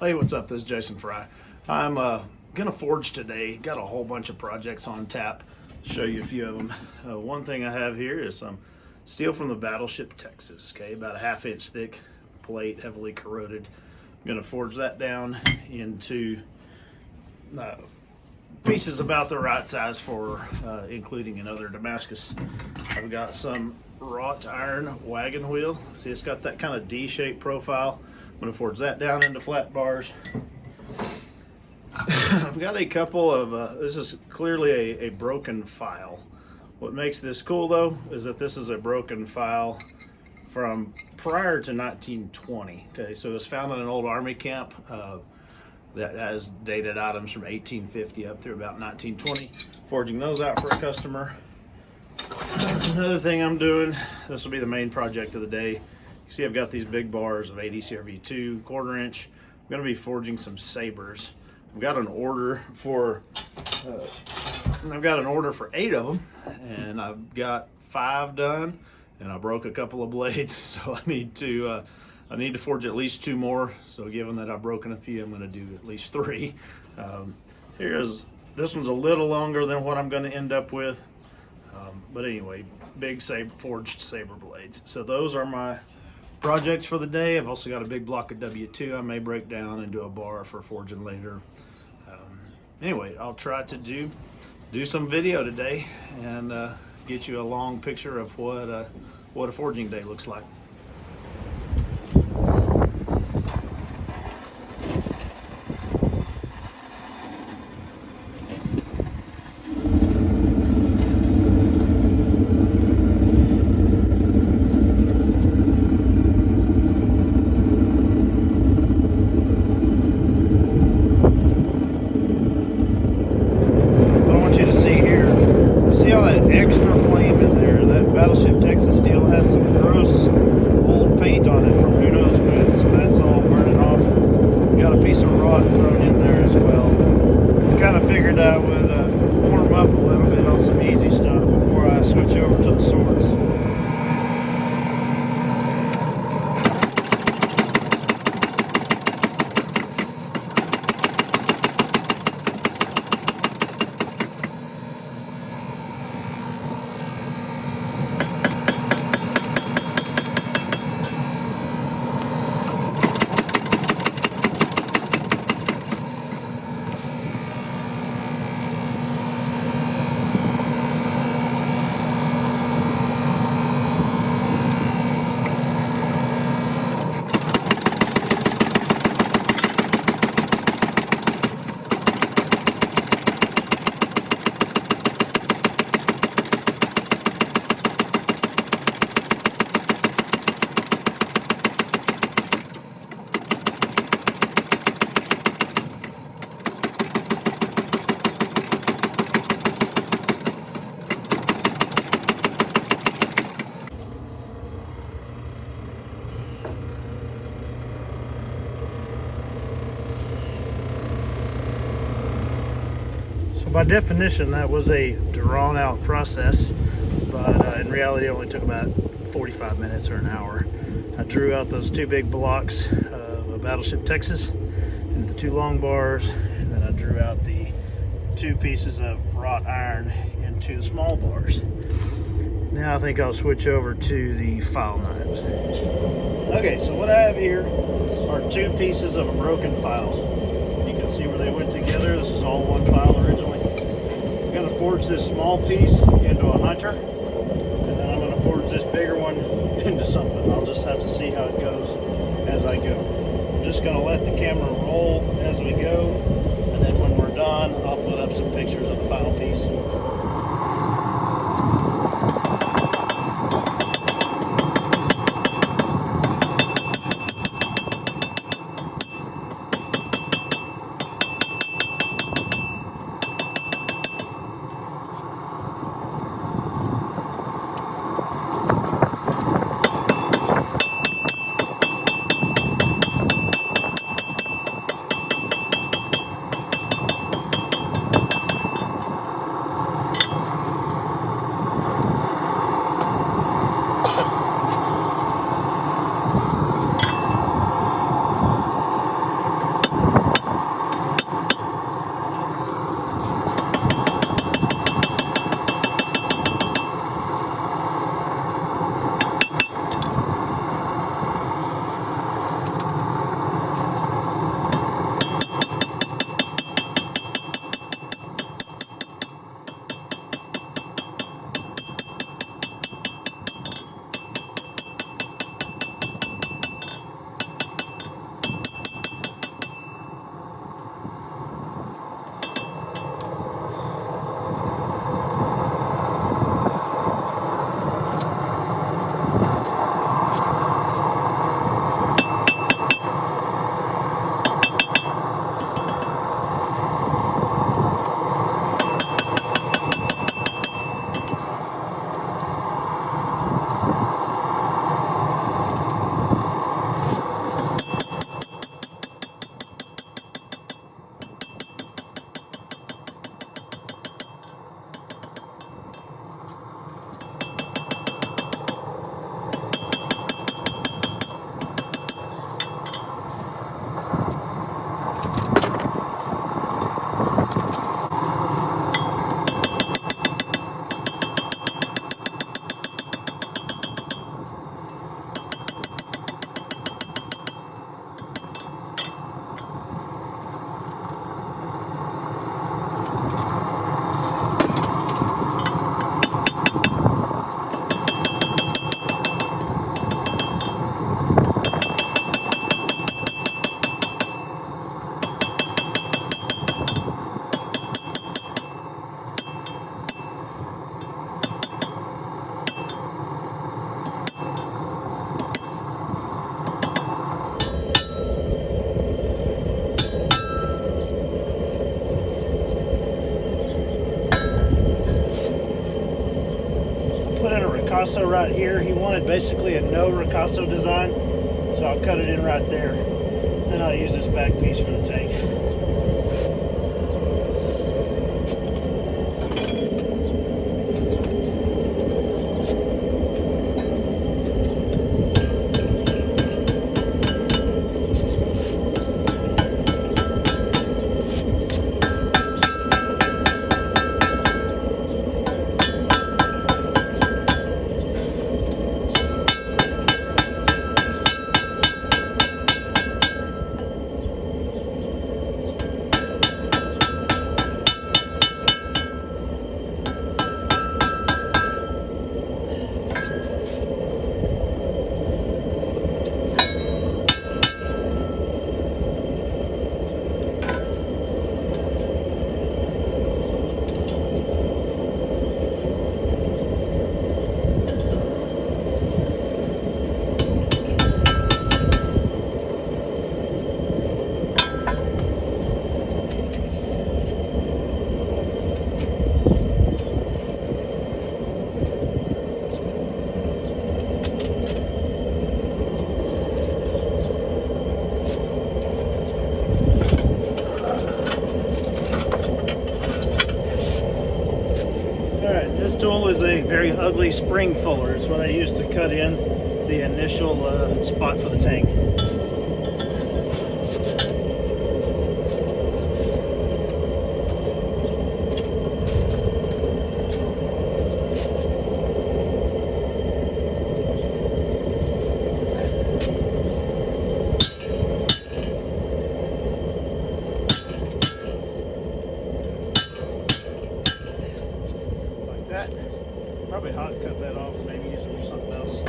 Hey, what's up? This is Jason Fry. I'm gonna forge today. Got a whole bunch of projects on tap. Show you a few of them. One thing I have here is some steel from the Battleship Texas. Okay, about a ½ inch thick plate, heavily corroded. I'm gonna forge that down into pieces about the right size for including another Damascus. I've got some wrought iron wagon wheel. See, it's got that kind of D-shaped profile. I'm going to forge that down into flat bars. I've got a couple of, this is clearly a broken file. What makes this cool though is that this is a broken file from prior to 1920. Okay, so it was found in an old army camp that has dated items from 1850 up through about 1920. Forging those out for a customer. Another thing I'm doing, this will be the main project of the day. You see I've got these big bars of 80 CRV2 1/4 inch. I'm going to be forging some sabers. I've got an order for 8 of them, and I've got 5 done, and I broke a couple of blades, so I need to forge at least 2 more. So given that I've broken a few, I'm going to do at least 3. This one's a little longer than what I'm going to end up with, but anyway, big forged saber blades. So those are my projects for the day. I've also got a big block of W2 I may break down and do a bar for forging later. Anyway, I'll try to do some video today and get you a long picture of what a forging day looks like. Extra flame in there. That Battleship Texas steel has some gross old paint on it from who knows when, so that's all burning off. Got a piece of wrought thrown in there as well. Kind of figured I would warm up a little bit on some easy stuff before I switch over to the swords. So by definition, that was a drawn-out process, but in reality, it only took about 45 minutes or an hour. I drew out those 2 big blocks of a Battleship Texas and the 2 long bars, and then I drew out the 2 pieces of wrought iron into the small bars. Now I think I'll switch over to the file knives. Okay, so what I have here are 2 pieces of a broken file. You can see where they went together. This is all one file originally. I'm going to forge this small piece into a hunter, and then I'm going to forge this bigger one into something. I'll just have to see how it goes as I go. I'm just going to let the camera roll as we go, and then when we're done, I'll put up some pictures of the final piece. ricasso right here. He wanted basically a no ricasso design, so I'll cut it in right there. Then I'll use this back piece for the tank. This tool is a very ugly spring fuller. It's what I use to cut in the initial spot for the tank. Probably hot cut that off, maybe use it for something else.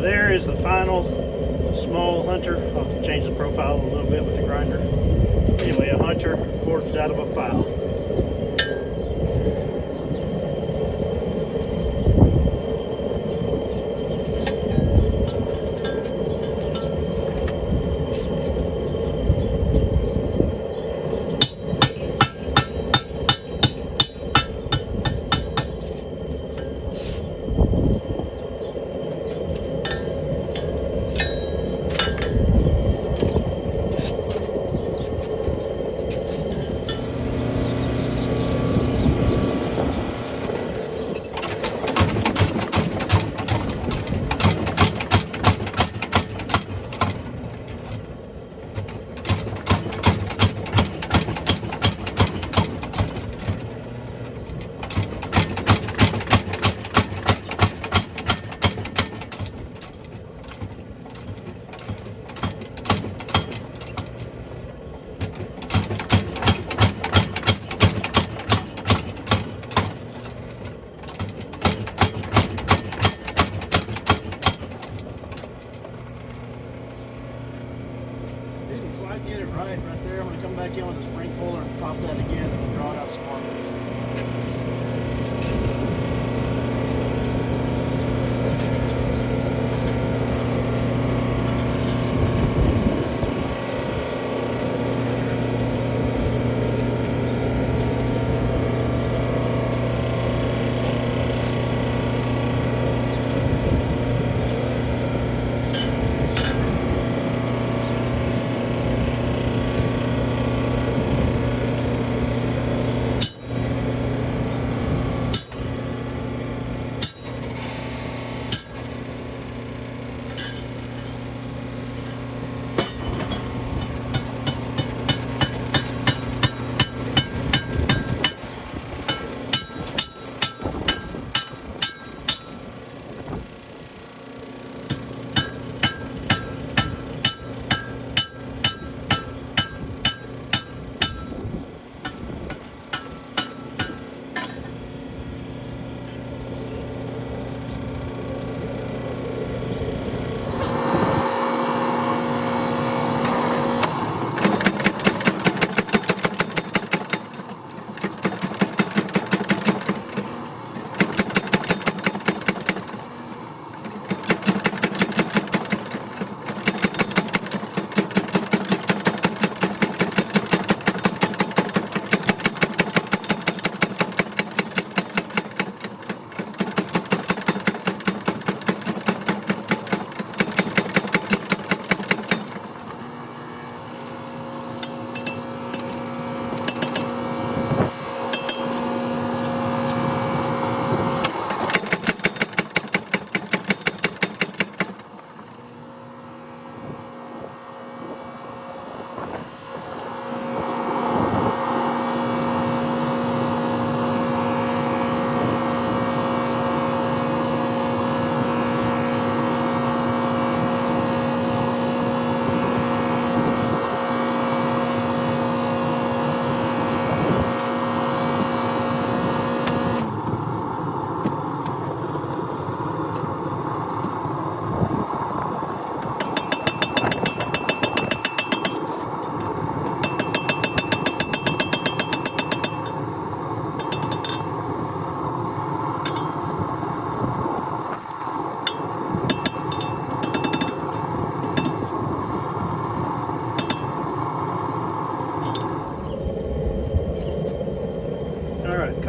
There is the final small hunter. I'll have to change the profile a little bit with the grinder. Anyway, a hunter forged out of a file.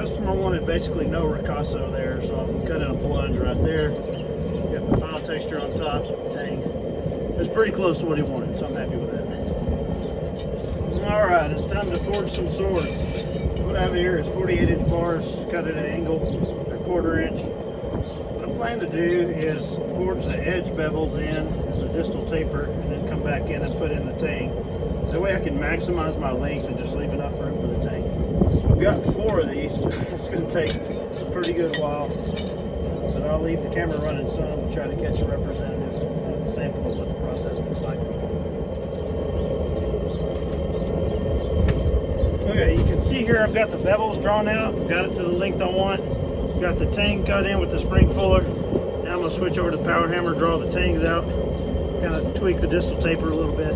customer wanted basically no ricasso there, so I'm cutting a plunge right there. Got the final texture on top, tang. It's pretty close to what he wanted, so I'm happy with that. Alright, it's time to forge some swords. What I have here is 48-inch bars, cut at an angle, a 1/4 inch. What I'm planning to do is forge the edge bevels in, the distal taper, and then come back in and put in the tang. That way I can maximize my length and just leave enough room for the tang. I've got 4 of these, but it's going to take a pretty good while. But I'll leave the camera running some and try to catch a representative sample of what the process looks like. Okay, you can see here I've got the bevels drawn out, got it to the length I want, got the tang cut in with the spring fuller. Now I'm going to switch over to the power hammer, draw the tangs out, kind of tweak the distal taper a little bit.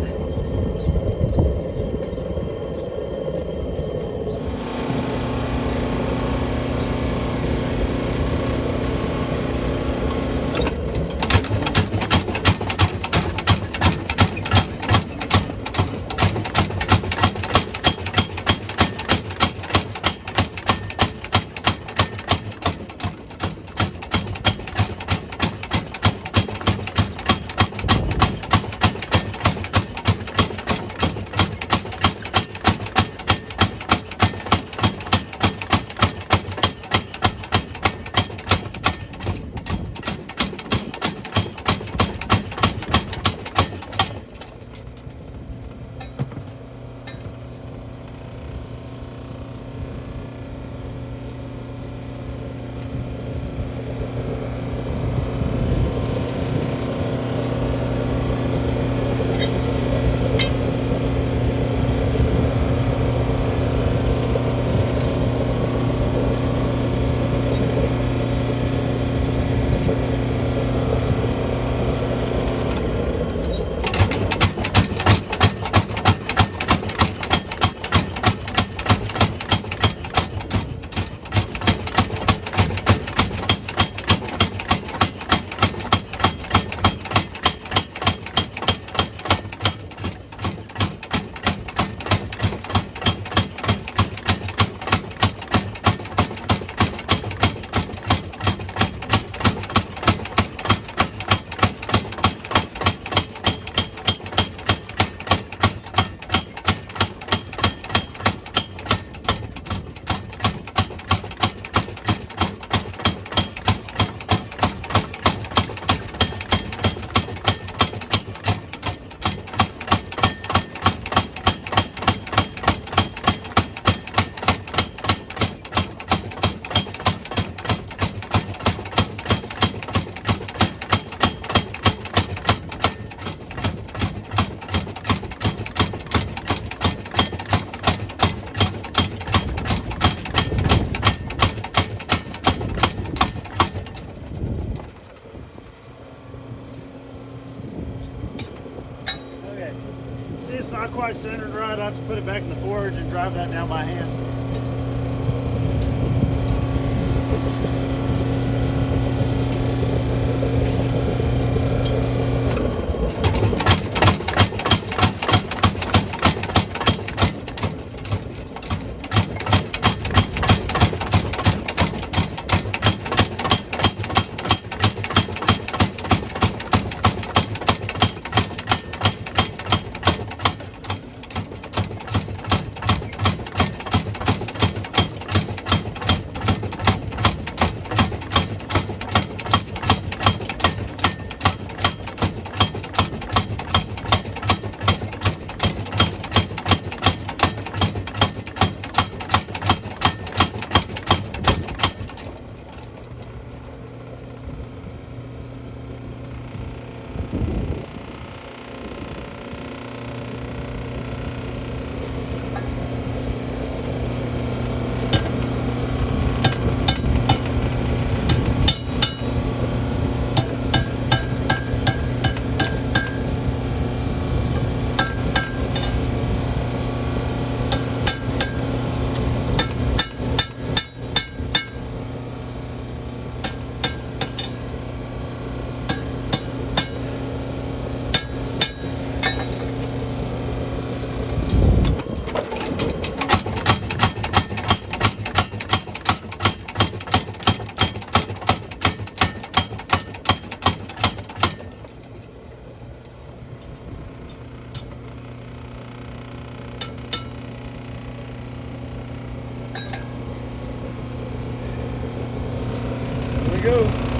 It's not quite centered right. I have to put it back in the forge and drive that down by hand. you go.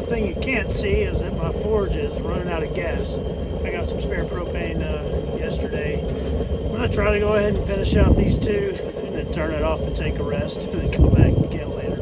Thing you can't see is that my forge is running out of gas. I got some spare propane yesterday. I'm going to try to go ahead and finish out these two and then turn it off and take a rest and then come back again later.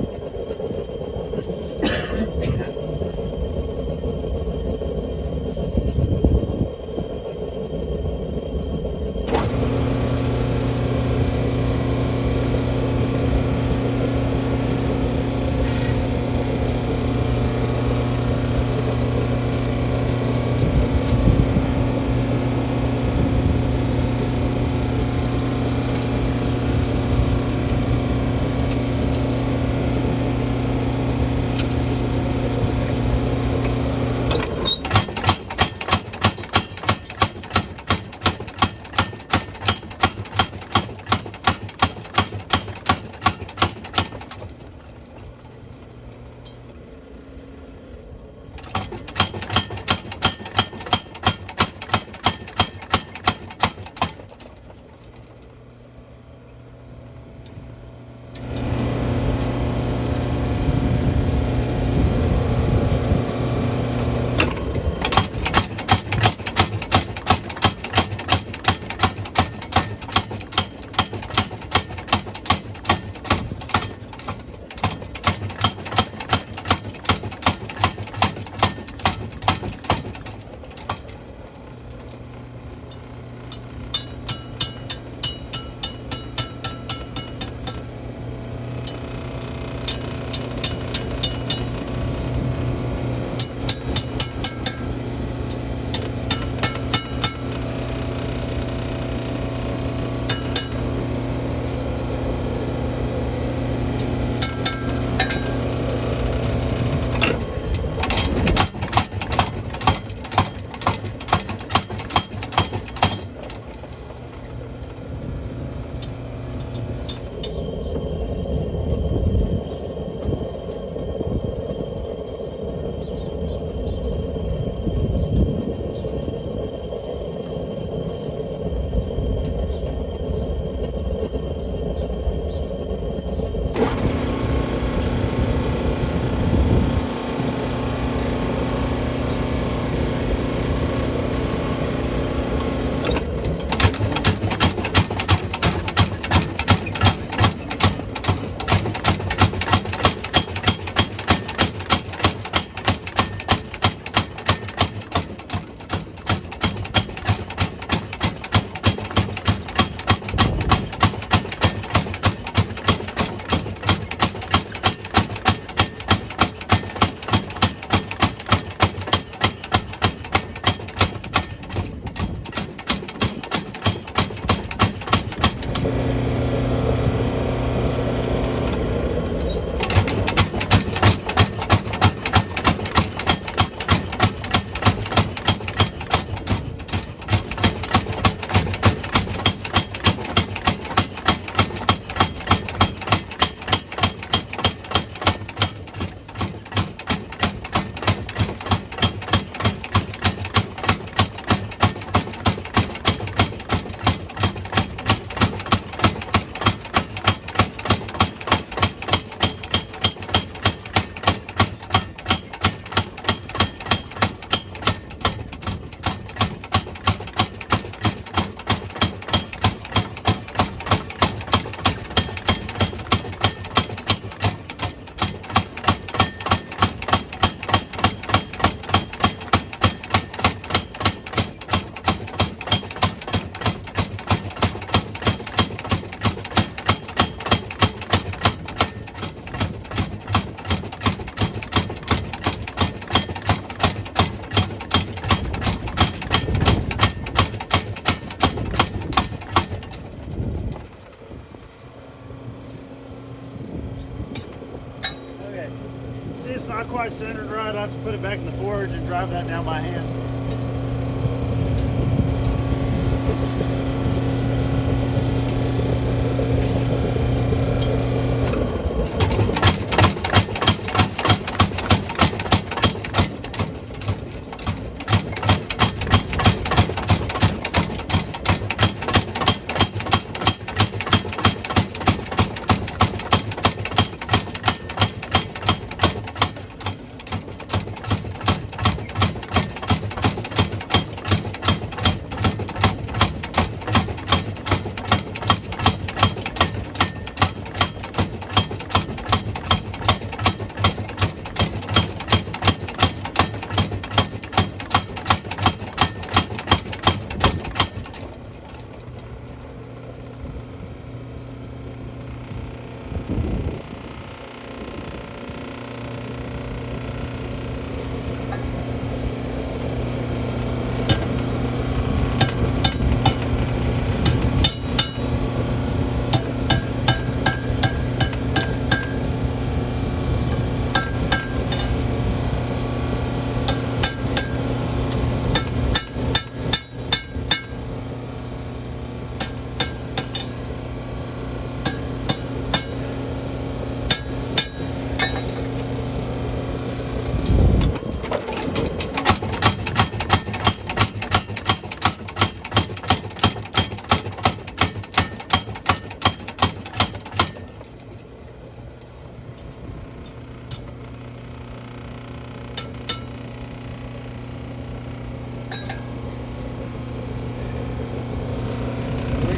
it's not quite centered right, I have to put it back in the forge and drive that down by hand.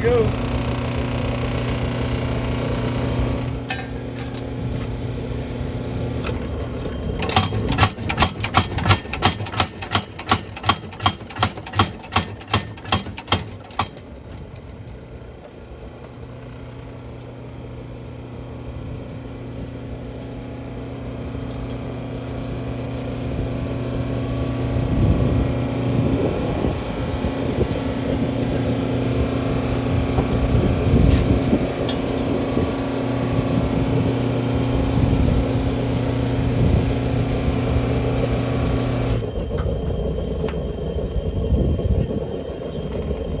Go.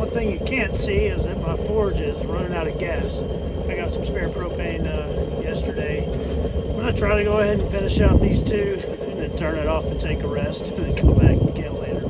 Thing you can't see is that my forge is running out of gas. I got some spare propane yesterday. I'm going to try to go ahead and finish out these two and then turn it off and take a rest and then come back again later.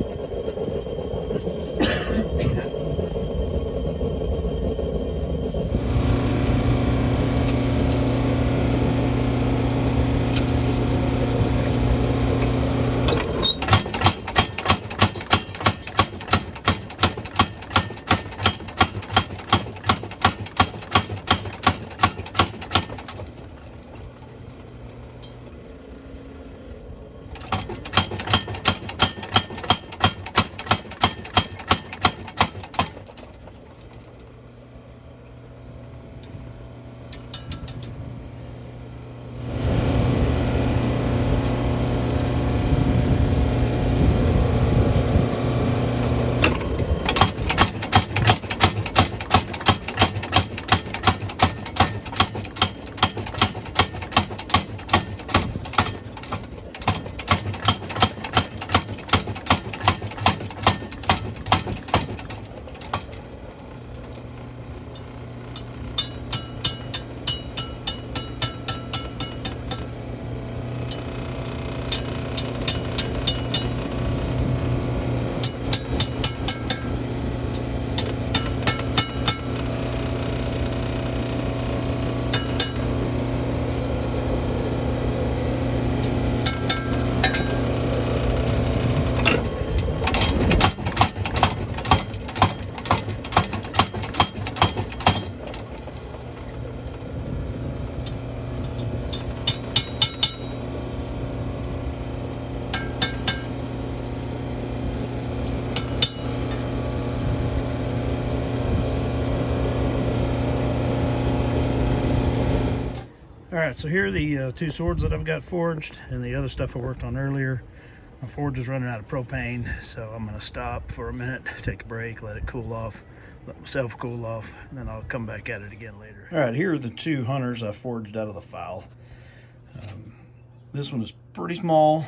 Alright, so here are the two swords that I've got forged and the other stuff I worked on earlier. My forge is running out of propane, so I'm going to stop for a minute, take a break, let it cool off, let myself cool off, and then I'll come back at it again later. Alright, here are the two hunters I forged out of the file. This one is pretty small.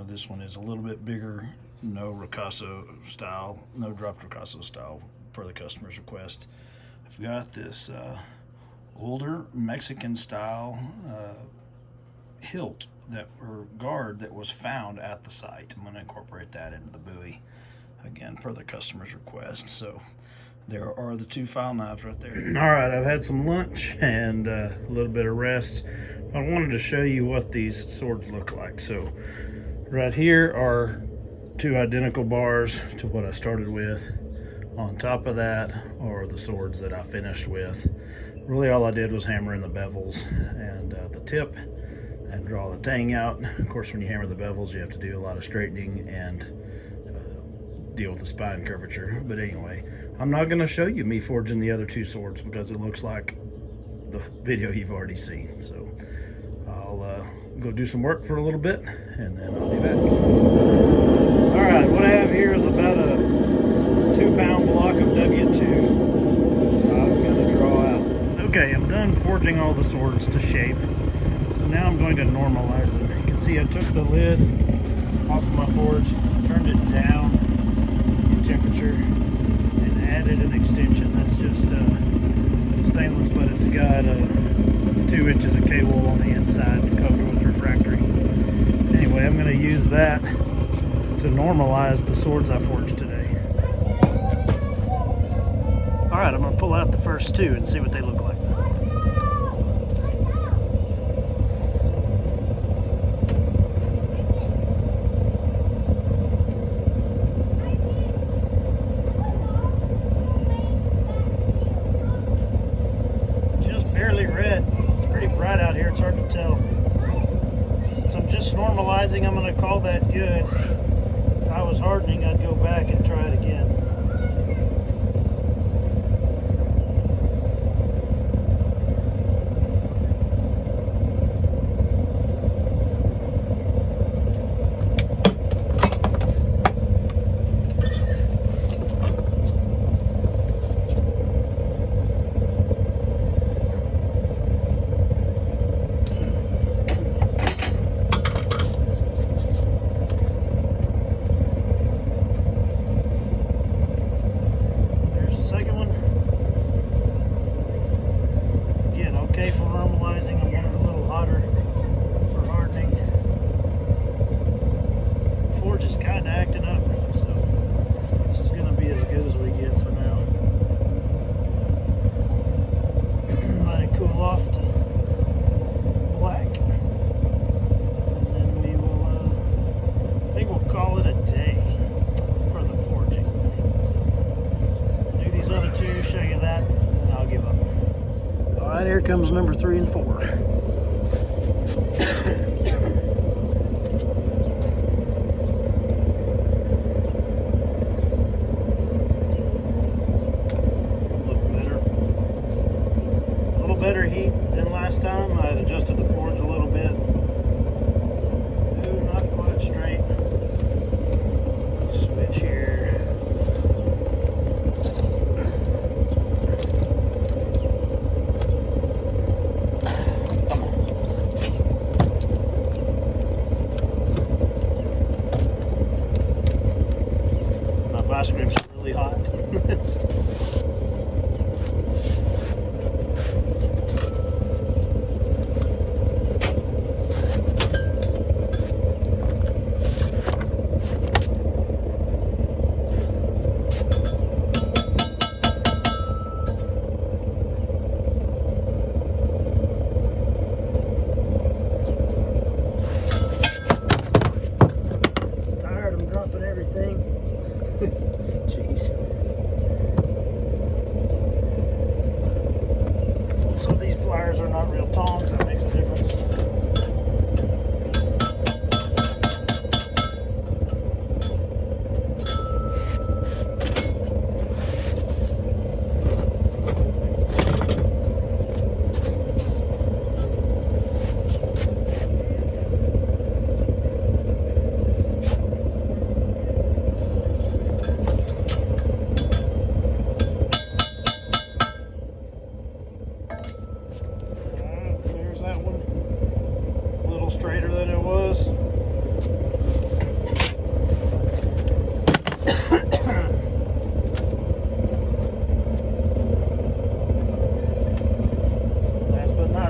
This one is a little bit bigger. No ricasso style, no dropped ricasso style per the customer's request. I've got this older Mexican style hilt or guard that was found at the site. I'm going to incorporate that into the buoy again per the customer's request. So there are the two file knives right there. All right, I've had some lunch and a little bit of rest. I wanted to show you what these swords look like. So right here are two identical bars to what I started with. On top of that are the swords that I finished with. Really all I did was hammer in the bevels and the tip and draw the tang out. Of course, when you hammer the bevels, you have to do a lot of straightening and deal with the spine curvature. But anyway, I'm not going to show you me forging the other two swords because it looks like the video you've already seen. So I'll go do some work for a little bit and then I'll be back. All right, what I have here is about a 2-pound block of W2 I'm going to draw out. Okay, I'm done forging all the swords to shape. So now I'm going to normalize them. You can see I took the lid off of my forge, turned it down in temperature, and added an extension. That's just stainless, but it's got 2 inches of K-wool on the inside covered with refractory. Anyway, I'm going to use that to normalize the swords I forged today. All right, I'm going to pull out the first two and see what they look like. Just barely red. It's pretty bright out here, it's hard to tell. Since I'm just normalizing, I'm going to call that good. If I was hardening, I'd go back and try it again. Here comes number 3 and 4. A little better heat than last time. I had adjusted the forge a little bit. Ooh, not quite straight. Switch here. Vice grips are really hot. Tired, I'm dropping everything. Jeez. So these pliers are not real tongs, that makes a difference.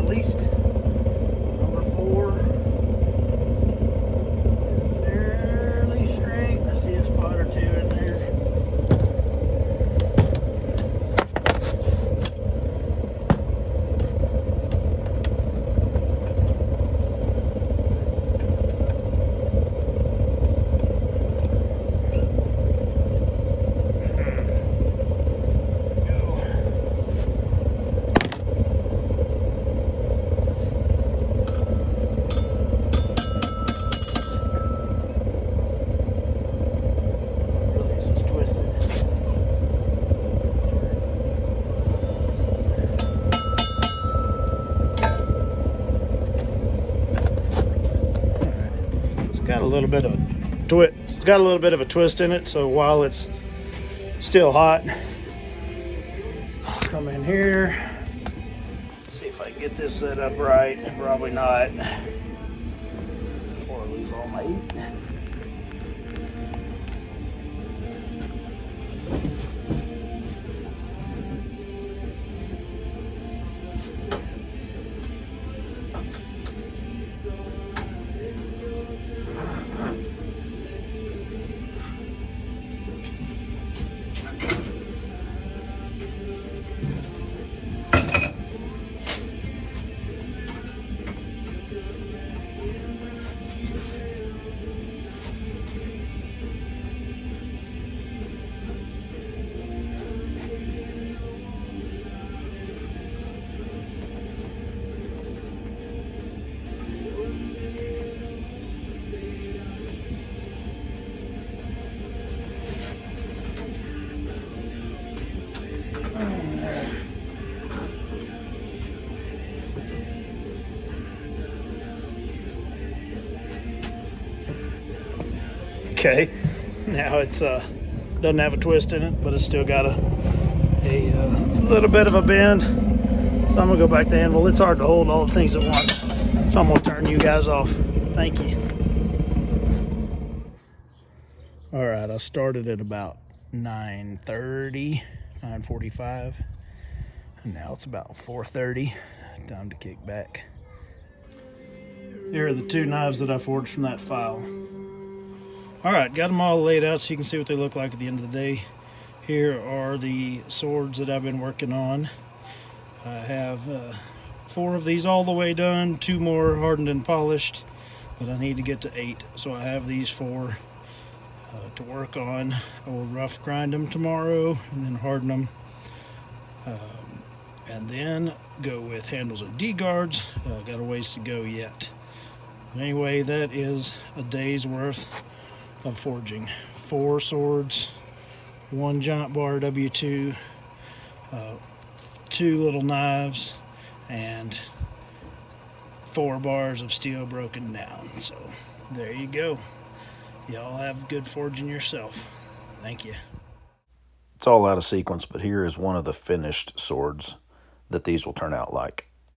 at least. Number 4. Fairly straight. I see a spot or two in there. Got a little bit of a twist. It's got a little bit of a twist in it, so while it's still hot, I'll come in here, see if I can get this set up right. Probably not. Before I lose all my heat. Okay, now it's doesn't have a twist in it, but it's still got a little bit of a bend. So I'm gonna go back to the anvil. It's hard to hold all the things at once, so I'm gonna turn you guys off. Thank you. All right, I started at about 9:30, 9:45, and now it's about 4:30. Time to kick back. Here are the 2 knives that I forged from that file. All right, got them all laid out so you can see what they look like at the end of the day. Here are the swords that I've been working on. I have 4 of these all the way done, 2 more hardened and polished, but I need to get to 8. So I have these 4 to work on. I will rough grind them tomorrow and then harden them. And then go with handles and D-guards. Got a ways to go yet. But anyway, that is a day's worth of forging. 4 swords, 1 giant bar W2, 2 little knives, and 4 bars of steel broken down. So there you go. Y'all have good forging yourself. Thank you. It's all out of sequence, but here is one of the finished swords that these will turn out like.